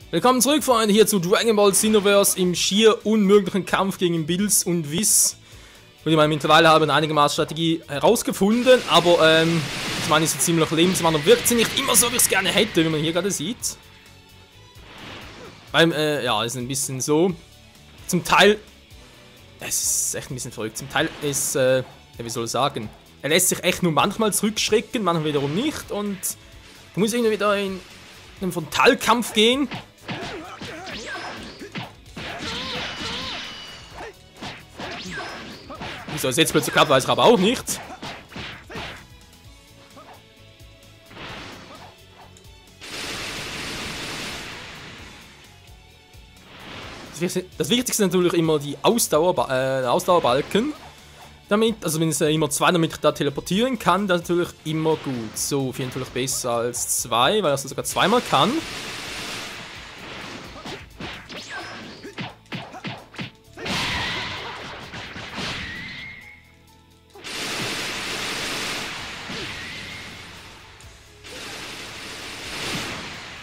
Willkommen zurück, Freunde, hier zu Dragon Ball Xenoverse im schier unmöglichen Kampf gegen Bills und Whis. Und ich meine, mittlerweile habe ich eine einigermaßen Strategie herausgefunden, aber ich meine, ist so ziemlich lebenswandern, wirkt sie nicht immer so, wie ich es gerne hätte, wie man hier gerade sieht. Weil, ja, ist ein bisschen so. Zum Teil, es ist echt ein bisschen verrückt, zum Teil ist, ja, wie soll ich sagen, er lässt sich echt nur manchmal zurückschrecken, manchmal wiederum nicht und du musst irgendwie wieder in einen Frontalkampf gehen. Wieso es jetzt plötzlich klappt, weiß ich aber auch nicht. Das Wichtigste ist natürlich immer die Ausdauerbalken. Damit, also wenn es immer 2, damit ich da teleportieren kann, das ist natürlich immer gut. So, viel natürlich besser als 2, weil er das sogar zweimal kann.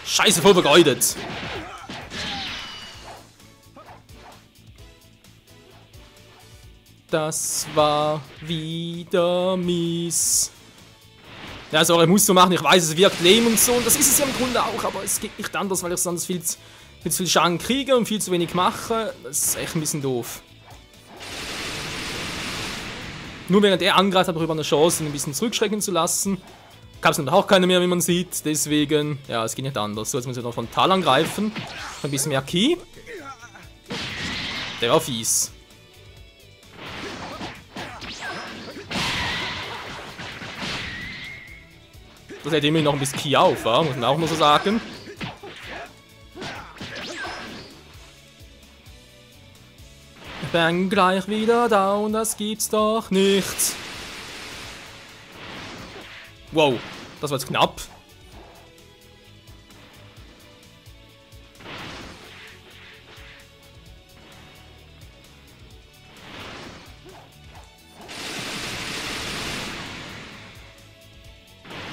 Scheiße, voll vergeudet. Das war wieder mies. Ja, sorry, ich muss so machen. Ich weiß, es wirkt lame und so. Und das ist es ja im Grunde auch, aber es geht nicht anders, weil ich sonst viel zu viel Schaden kriege und viel zu wenig mache. Das ist echt ein bisschen doof. Nur während er angreift, habe ich über eine Chance, ihn ein bisschen zurückschrecken zu lassen. Gab es natürlich auch keine mehr, wie man sieht. Deswegen, ja, es geht nicht anders. So, jetzt muss ich noch frontal angreifen. Ein bisschen mehr Ki. Der war fies. Das hält immerhin noch ein bisschen Ki auf, ja? Muss man auch nur so sagen. Ich bin gleich wieder down, das gibt's doch nicht. Wow, das war jetzt knapp.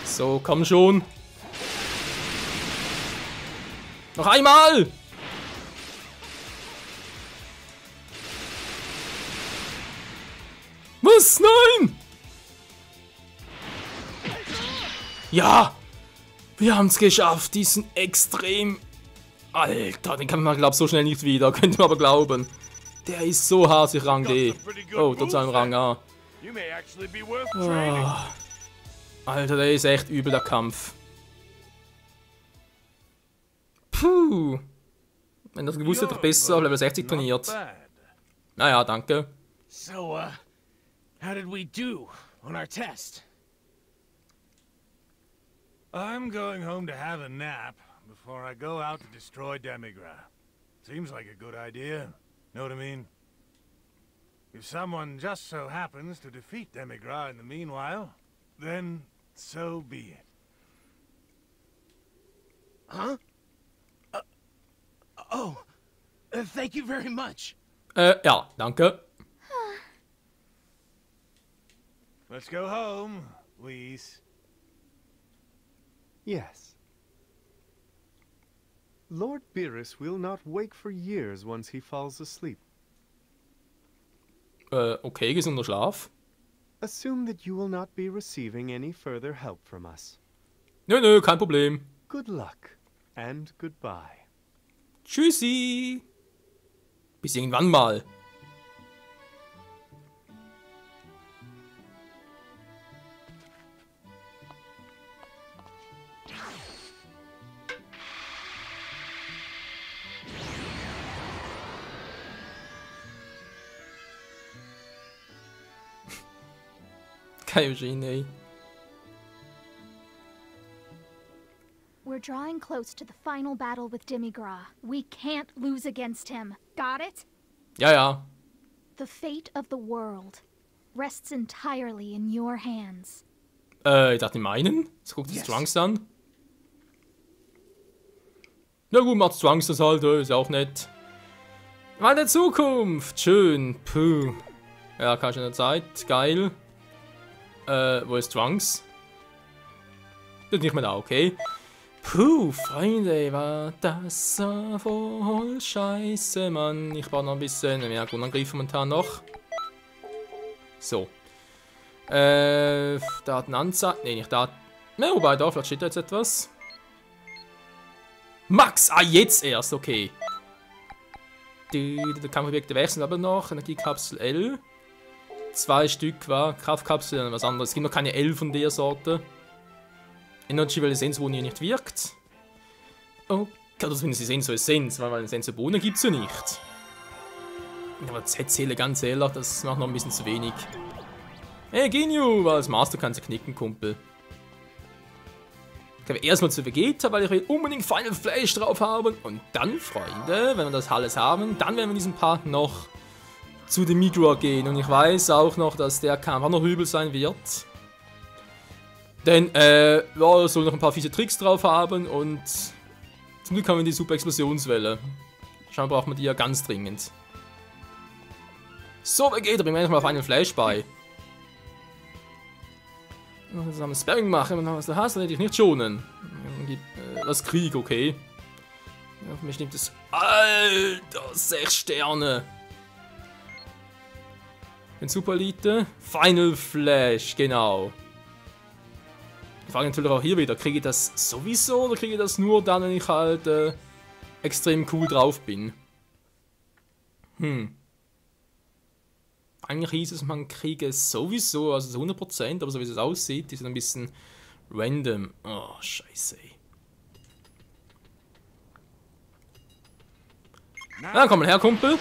So, komm schon. Noch einmal! Was? Nein! Ja! Wir haben es geschafft, diesen extrem... Alter, den kann man, glaube ich, so schnell nicht wieder. Könnt ihr aber glauben. Der ist so hart, ich Rang D. Oh, trotz einem Rang A. Oh. Alter, der ist echt übel, der Kampf. Puh. Wenn das gewusst hätte, ich besser auf Level 60 trainiert. Naja, danke. So, how did we do on our test? I'm going home to have a nap before I go out to destroy Demigra. Seems like a good idea. Know what I mean? If someone just so happens to defeat Demigra in the meanwhile, then so be it. Huh? Thank you very much. Ja, danke. Let's go home, Whis. Yes. Lord Beerus will not wake for years once he falls asleep. Okay, gesunder Schlaf. Assume that you will not be receiving any further help from us. Nö, kein Problem. Good luck and goodbye. Tschüssi. Bis irgendwann mal. Kaioshin, ey. We're drawing close to the final battle with Demigra. We can't lose against him. Got it? Ja, ja. The fate of the world rests entirely in your hands. Ich dachte, die meinen? Jetzt guckt das Trunks an. Na gut, macht Trunks das halt, ist auch nett. Meine Zukunft, schön, puh. Ja, kann schon in der Zeit, geil. Wo ist Trunks? Das ist nicht mehr da, okay. Puh, Freunde, war das voll scheiße, Mann. Ich brauche noch ein bisschen mehr Grundangriff momentan noch. So. Datenanzahl. Ne, nicht Daten. Ne, wobei, da, vielleicht steht da jetzt etwas. Max! Ah, jetzt erst, okay. Die Kampfobjekte wechseln aber noch. Energiekapsel L. 2 Stück war. Kraftkapsel, dann was anderes. Es gibt noch keine L von der Sorte. Energy, weil die Sensobohne hier nicht wirkt. Okay, oder zumindest die Sensoessenz, weil eine Sensobohne gibt es ja nicht. Aber Z-Zähle, ganz ehrlich, das macht noch ein bisschen zu wenig. Hey, Ginyu, weil als Master kannst du knicken, Kumpel. Ich glaube erstmal zu Vegeta, weil ich will unbedingt Final Flash drauf haben. Und dann, Freunde, wenn wir das alles haben, dann werden wir in diesem Part noch zu Demigra gehen. Und ich weiß auch noch, dass der Kampf auch noch übel sein wird. Denn, ja, soll noch ein paar fiese Tricks drauf haben und zum Glück haben wir die super Explosionswelle. Scheinbar braucht man die ja ganz dringend. So, Vegeta, bringen wir endlich mal Final Flash bei. Zusammen Sparring machen, wenn du was du hast, dann hätte ich nicht schonen. Das Krieg, okay. Ja, für mich nimmt es. Alter, 6 Sterne. Den Super Elite. Final Flash, genau. Ich frage natürlich auch hier wieder, kriege ich das sowieso oder kriege ich das nur dann, wenn ich halt extrem cool drauf bin? Eigentlich hieß es, man kriege es sowieso, also 100%, aber so wie es aussieht, ist es ein bisschen random. Oh, scheiße. Ja, komm mal her, Kumpel.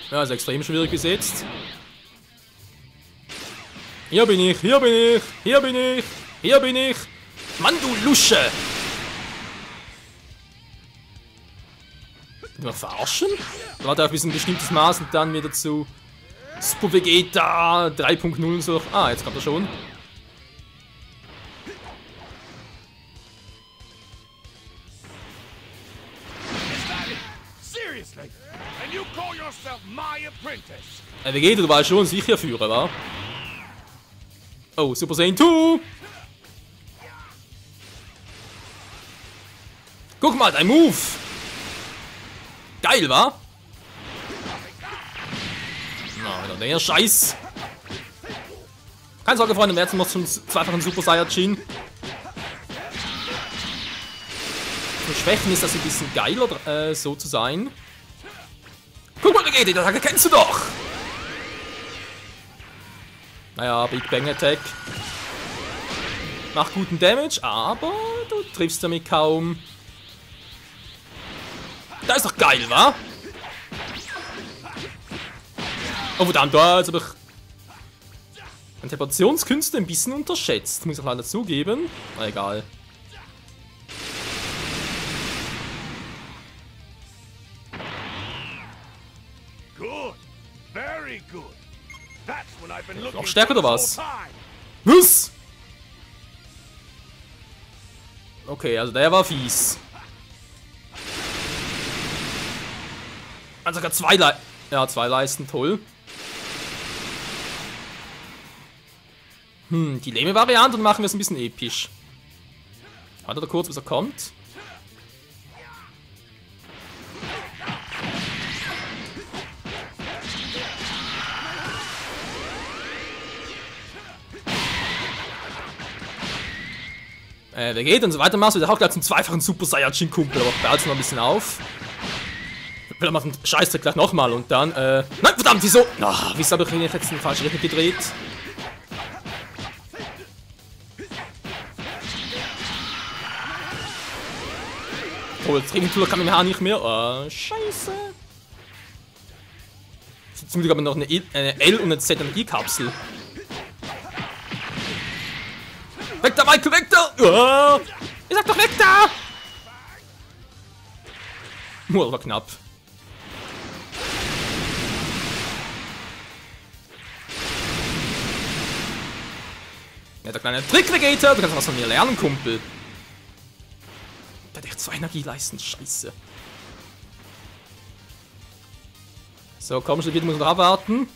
Ja, ist extrem schwierig gesetzt. Hier bin ich, hier bin ich, hier bin ich, hier bin ich. Mann, du Lusche! Will man verarschen? Warte auf ein bestimmtes Maß und dann wieder zu Super Vegeta 3.0 und so. Ah, jetzt kommt er schon. Vegeta, du warst schon sicher Führer, wa? Oh, Super Saiyan 2! Guck mal, dein Move! Geil, wa? Na, wieder der Scheiß! Keine Sorge, Freunde, wir jetzt noch zum zweifachen Super Saiyajin. Für Schwächen ist das ein bisschen geiler, so zu sein. Guck mal, Vegeta, die Attacke kennst du doch! Naja, Big Bang Attack. Macht guten Damage, aber du triffst damit kaum. Das ist doch geil, wa? Oh, verdammt, jetzt habe ich meine Teleportationskünste ein bisschen unterschätzt. Muss ich leider zugeben. Na, egal. Noch stärker oder was? Was? Okay, also der war fies. Also sogar zwei Leisten, toll. Die lehme Variante und machen wir es ein bisschen episch. Warte da kurz, bis er kommt. Wer geht und so weiter machst du auch gleich zum zweifachen Super Saiyajin Kumpel, aber behalte noch ein bisschen auf. Vielleicht macht den Scheißdreck gleich nochmal und dann, nein, verdammt, wieso? Oh, wieso habe ich ihn jetzt in die falsche Richtung gedreht? Oh, das Training-Tool kann mir nicht mehr. Oh, scheiße. Zum Glück aber noch eine L und eine Z-Energiekapsel. Weg da, Michael, weg da! Oh, ich sag doch weg da! Oh, das war knapp. Ja, der kleine Trick, Vegeta, du kannst was von mir lernen, Kumpel. Der hat echt 2 Energieleisten, scheiße. So, komm schon, bitte, muss noch abwarten.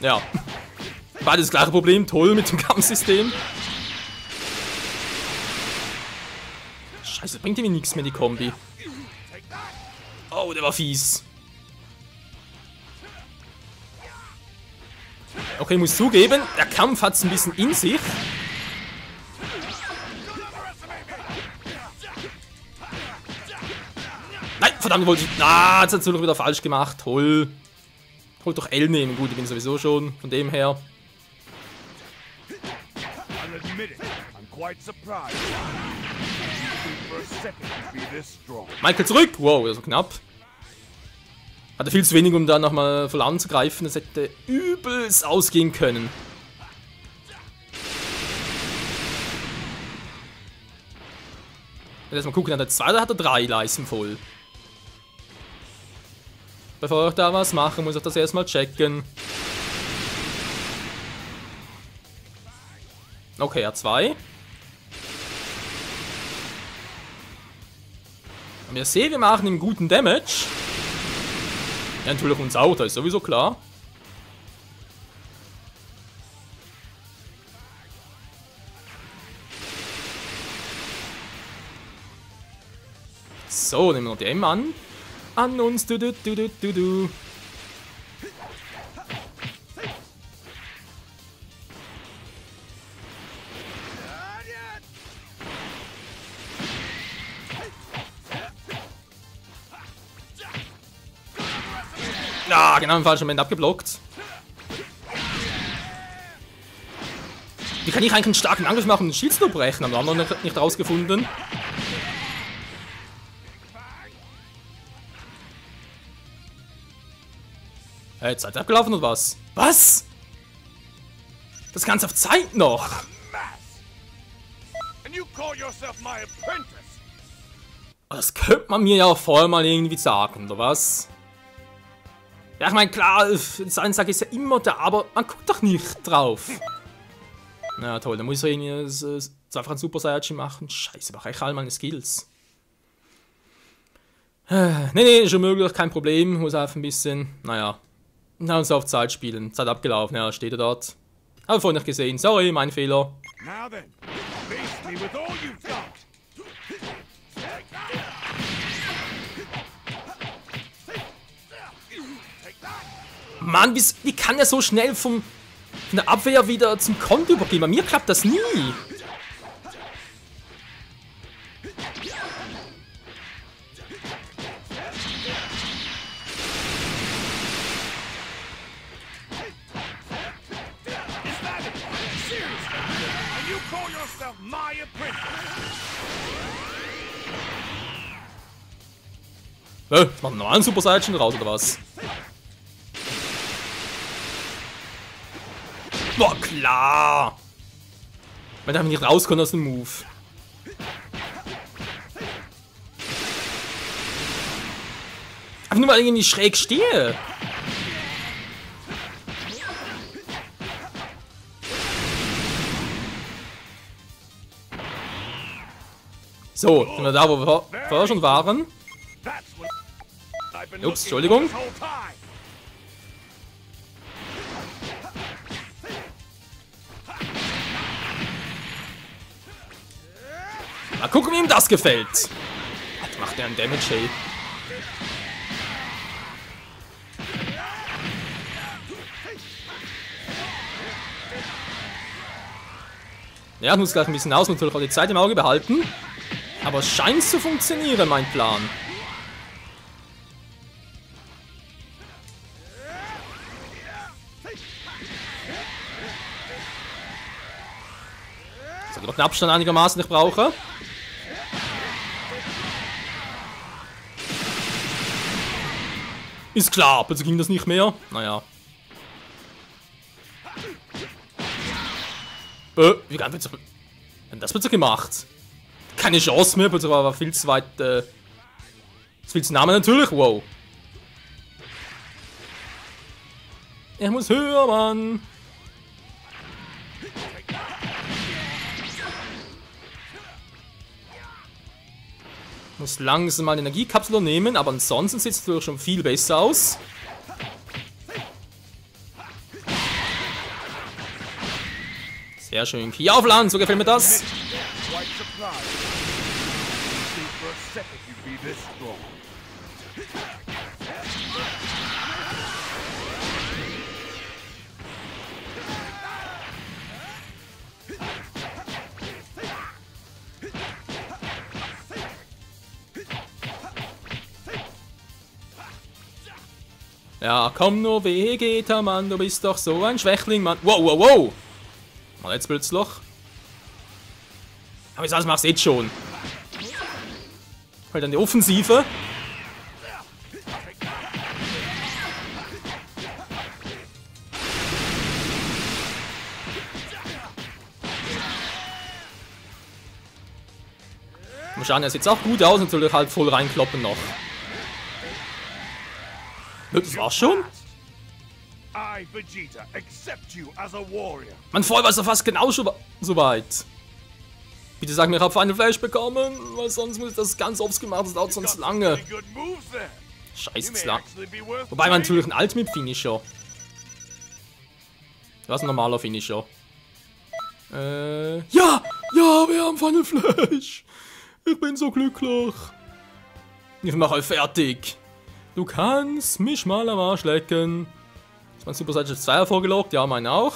Ja. Beides das gleiche Problem. Toll mit dem Kampfsystem. Scheiße, bringt irgendwie nichts mehr, die Kombi. Oh, der war fies. Okay, muss zugeben, der Kampf hat es ein bisschen in sich. Nein, verdammt, wollte ich... Ah, jetzt hat es nur noch wieder falsch gemacht. Toll. Wollte doch L nehmen. Gut, ich bin sowieso schon von dem her. I'll admit it. I'm quite surprised. For a second to be this strong. Michael zurück! Wow, das war knapp. Hatte viel zu wenig, um da nochmal voll anzugreifen. Das hätte übelst ausgehen können. Erstmal gucken, hat er 2 oder hat er 3 Leisten voll? Bevor ich da was mache, muss ich das erstmal checken. Okay, er hat 2. Und wir sehen, wir machen ihm guten Damage. Ja, natürlich uns auch, das ist sowieso klar. So, nehmen wir noch die M an. An uns, du. Ja, genau im falschen Moment abgeblockt. Wie kann ich eigentlich einen starken Angriff machen und den Shieldsloop brechen? Haben wir noch nicht rausgefunden. Hey, Zeit abgelaufen oder was? Was? Das Ganze auf Zeit noch. And you call yourself my apprentice? Das könnte man mir ja auch vorher mal irgendwie sagen, oder was? Ja, ich meine, klar, das Ansage ist ja immer da, aber man guckt doch nicht drauf. Na toll, dann muss ich irgendwie so einfach ein Super Saiyajin machen. Scheiße, mache ich all meine Skills. Nee, ist schon möglich, kein Problem. Muss einfach ein bisschen, naja, uns auf Zeit spielen. Zeit abgelaufen, ja, steht er dort. Habe vorhin nicht gesehen, sorry, mein Fehler. Now then, face me with all you've got. Mann, wie kann er so schnell von der Abwehr wieder zum Konto übergehen? Bei mir klappt das nie. Jetzt machen wir noch einen Super Saiyajin raus, oder was? Boah, klar! Man darf nicht rauskommen aus dem Move. Einfach nur mal irgendwie schräg stehe. So, sind wir da, wo wir vorher schon waren. Ups, Entschuldigung. Mal gucken, wie ihm das gefällt. Was macht der einen Damage, hey? Ja, ich muss gleich ein bisschen aus, natürlich auch die Zeit im Auge behalten. Aber es scheint zu funktionieren, mein Plan. So, noch den Abstand einigermaßen ich brauche. Ist klar, plötzlich ging das nicht mehr. Naja. Wie kann das plötzlich gemacht? Keine Chance mehr, plötzlich war viel zu weit. Viel zu nah natürlich, wow. Ich muss höher, Mann. Muss langsam mal eine Energiekapsel nehmen, aber ansonsten sieht es natürlich schon viel besser aus. Sehr schön. Hier auf Land, so gefällt mir das. Quite surprised. Think for a second you'd be this strong. Ja, komm nur, Vegeta, Mann, du bist doch so ein Schwächling, Mann. Wow, wow, wow. Mal jetzt plötzlich. Aber das machst du jetzt schon. Halt dann die Offensive. Mal schauen, er sieht auch gut aus und soll halt voll reinkloppen noch. Das war's schon? I, Vegeta, accept you as a warrior. Mein Vorher war es doch fast genau schon so weit. Bitte sag mir, ich habe Final Flash bekommen, weil sonst muss ich das ganz oft gemacht, das dauert sonst lange. Pretty good moves there. Scheiße, You ist may lang. actually be worth Wobei man natürlich training. ein Ultimate-Finisher. Was ein normaler Finisher. Ja! Ja, wir haben Final Flash! Ich bin so glücklich. Ich mache euch fertig. Du kannst mich mal am Arsch lecken. Ist mein Super Saiyan 2 hervorgelockt? Ja, meine auch.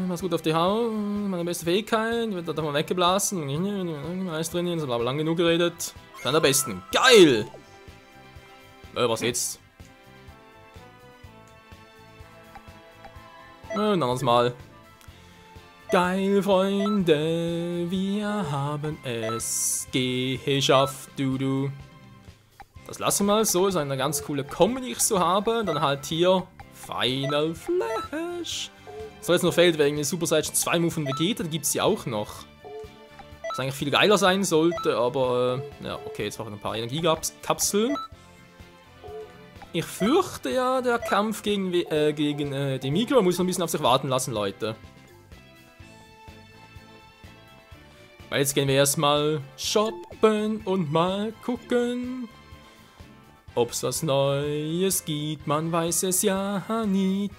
Was gut auf die Haut. Meine beste Fähigkeit. Wird da mal weggeblasen. Eis drin. Das haben wir lang genug geredet. Dann der besten. Geil! Was jetzt? Ein anderes Mal. Geil, Freunde, wir haben es geschafft, du. Das lassen wir mal so, ist eine ganz coole Kombi, die ich so habe. Dann halt hier Final Flash. So jetzt noch fehlt wegen der Super Saiyan 2 Move von Vegeta, die gibt es ja auch noch. Was eigentlich viel geiler sein sollte, aber ja, okay, jetzt machen wir ein paar Energiekapseln. Ich fürchte ja, der Kampf gegen Demigra muss noch ein bisschen auf sich warten lassen, Leute. Weil jetzt gehen wir erstmal shoppen und mal gucken, ob es was Neues gibt. Man weiß es ja nie.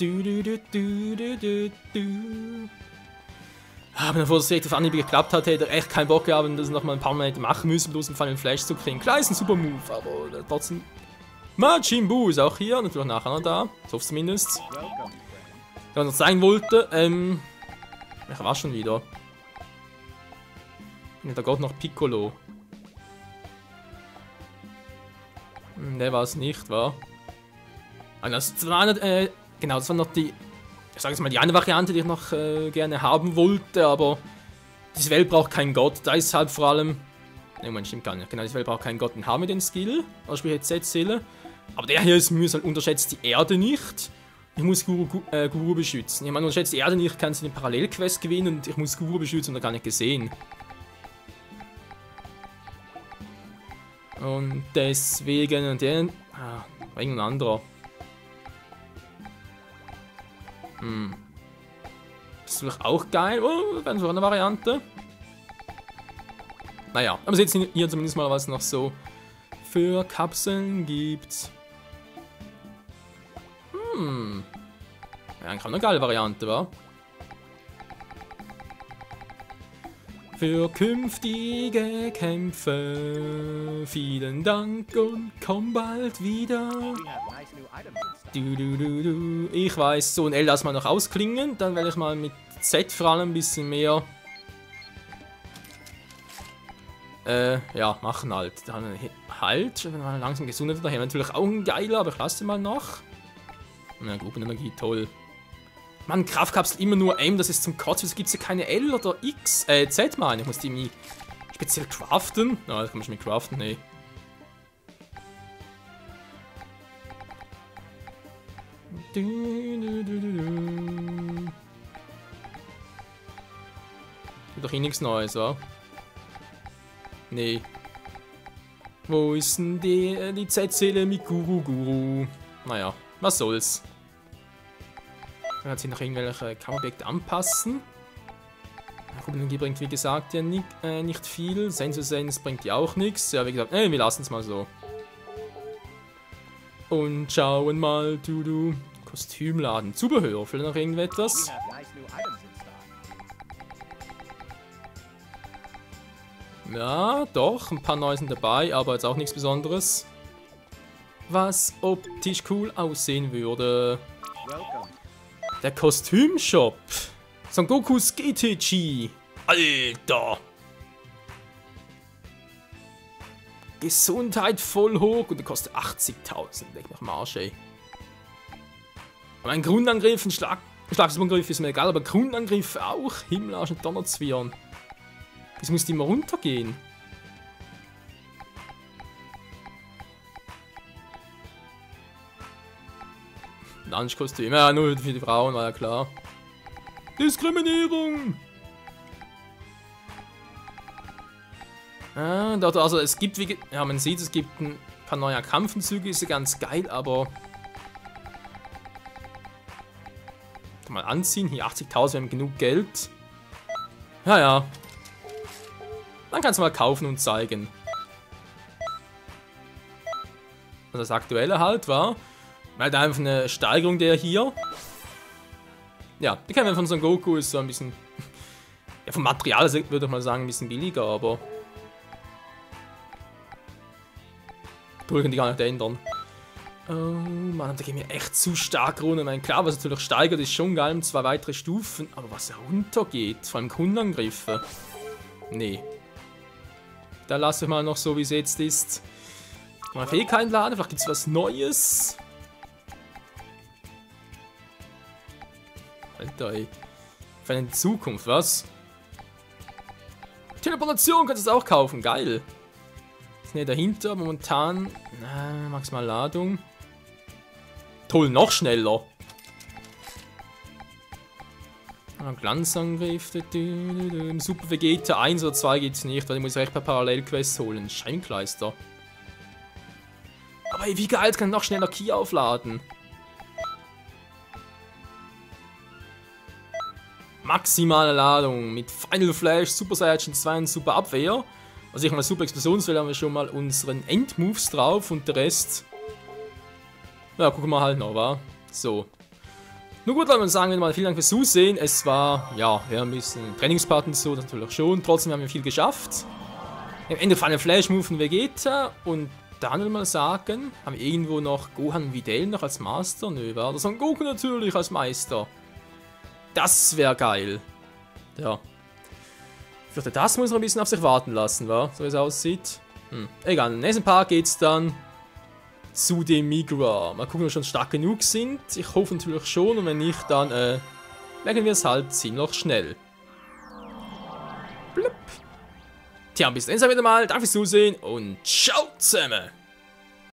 Aber bevor das direkt auf Anhieb geklappt hat, hätte er echt keinen Bock gehabt, das noch mal ein paar Mal hätte machen müssen, bloß um Final Flash zu kriegen. Klar ist ein super Move, aber trotzdem. Majin Buu ist auch hier, natürlich nachher noch da. So zumindest. Was ich noch zeigen wollte, ich war schon wieder. Da geht noch Piccolo. Der war es nicht, war? Das war genau, das war noch die, ich sage jetzt mal, die eine Variante, die ich noch gerne haben wollte, aber diese Welt braucht keinen Gott. Da ist halt vor allem, ne, Moment, stimmt gar nicht. Genau, diese Welt braucht keinen Gott, den haben wir den Skill, also sprich jetzt Z-Seele. Aber der hier ist mühsam, unterschätzt die Erde nicht. Ich muss Guru beschützen. Ich meine, unterschätzt die Erde nicht, kann sie den Parallelquest gewinnen und ich muss Guru beschützen und da gar nicht gesehen. Und deswegen, und der, irgendein anderer. Das ist natürlich auch geil. Oh, das wäre so eine Variante. Naja, aber seht hier zumindest mal, was es noch so für Kapseln gibt. Ja, eigentlich auch eine geile Variante, wa? Für künftige Kämpfe. Vielen Dank und komm bald wieder. Ich weiß, so ein L lass mal noch ausklingen. Dann werde ich mal mit Z vor allem ein bisschen mehr. Ja, machen halt. Dann halt, wenn man langsam gesund wird, daher natürlich auch ein geiler, aber ich lasse den mal noch. Na, Gruppenenergie, toll. Mann, Kraftkapsel immer nur M, das ist zum Kotzen. Wieso gibt es ja keine L oder X? Z, meine ich. Muss die nie speziell craften? Na, das kann man schon mit craften, nee. Gibt doch hier nichts Neues, wa? Nee. Wo ist denn die Z-Seele mit Guru? Naja, was soll's. Man kann sich noch irgendwelche Kampfobjekte anpassen. Gruppenenergie bringt wie gesagt ja nicht viel. Sensor-Sense bringt ja auch nichts. Ja, wie gesagt, wir lassen es mal so. Und schauen mal, Kostümladen. Zubehör. Vielleicht noch irgendetwas? Ja, doch. Ein paar neue sind dabei, aber jetzt auch nichts Besonderes. Was optisch cool aussehen würde. Der Kostümshop. Son Gokus GTG. Alter. Gesundheit voll hoch und der kostet 80.000. Leg mich am Arsch, ey. Aber ein Grundangriff, ein Schlagangriff ist mir egal, aber Grundangriff auch. Himmelarsch und Donnerzwirn. Das muss immer runtergehen. Lunchkostüm, ja, nur für die Frauen, war ja klar. Diskriminierung! Also es gibt, wie ja, man sieht, es gibt ein paar neue Kampfanzüge, ist ja ganz geil, aber mal anziehen, hier 80.000, wir haben genug Geld. Ja, ja. Dann kannst du mal kaufen und zeigen. Also das aktuelle halt war, halt einfach eine Steigerung der hier. Ja, die kennen wir von Son Goku, ist so ein bisschen, ja, vom Material würde ich mal sagen, ein bisschen billiger, aber können die gar nicht ändern. Oh Mann, da gehen wir echt zu stark runter. Ich meine, klar, was natürlich steigert, ist schon geil, 2 weitere Stufen. Aber was runtergeht, vor allem Kundenangriffe. Nee. Da lasse ich mal noch so, wie es jetzt ist. Mal Fähigkeiten laden, vielleicht gibt es was Neues. Alter, ey. Für eine Zukunft, was? Teleportation kannst du es auch kaufen, geil. Ne, dahinter momentan. Maximal Ladung. Toll, noch schneller. Glanzangriff. Super Vegeta 1 oder 2 geht's nicht, weil ich muss echt per Parallelquests holen. Scheinkleister. Aber ey, wie geil, kann ich noch schneller Ki aufladen. Maximale Ladung mit Final Flash, Super Saiyan 2 und Super Abwehr. Also ich mal Super Explosionswelle haben wir schon mal unseren Endmoves drauf und der Rest. Ja, gucken wir halt noch, wa? So. Nur gut, Leute, sagen wir mal vielen Dank fürs Zusehen. Es war, ja, ein bisschen Trainingspart und so, das natürlich schon. Trotzdem haben wir viel geschafft. Am Ende Final Flash Move von Vegeta und dann will mal sagen, haben wir irgendwo noch Gohan und Videl noch als Master? Nö, war das Son Goku natürlich als Meister. Das wäre geil. Ja. Ich fürchte, das muss noch ein bisschen auf sich warten lassen, wa? So wie es aussieht. Egal, im nächsten Part geht's dann zu Demigra. Mal gucken, ob wir schon stark genug sind. Ich hoffe natürlich schon, und wenn nicht, dann legen wir es halt ziemlich schnell. Blub. Tja, bis dann wieder mal. Danke fürs Zusehen und ciao zusammen.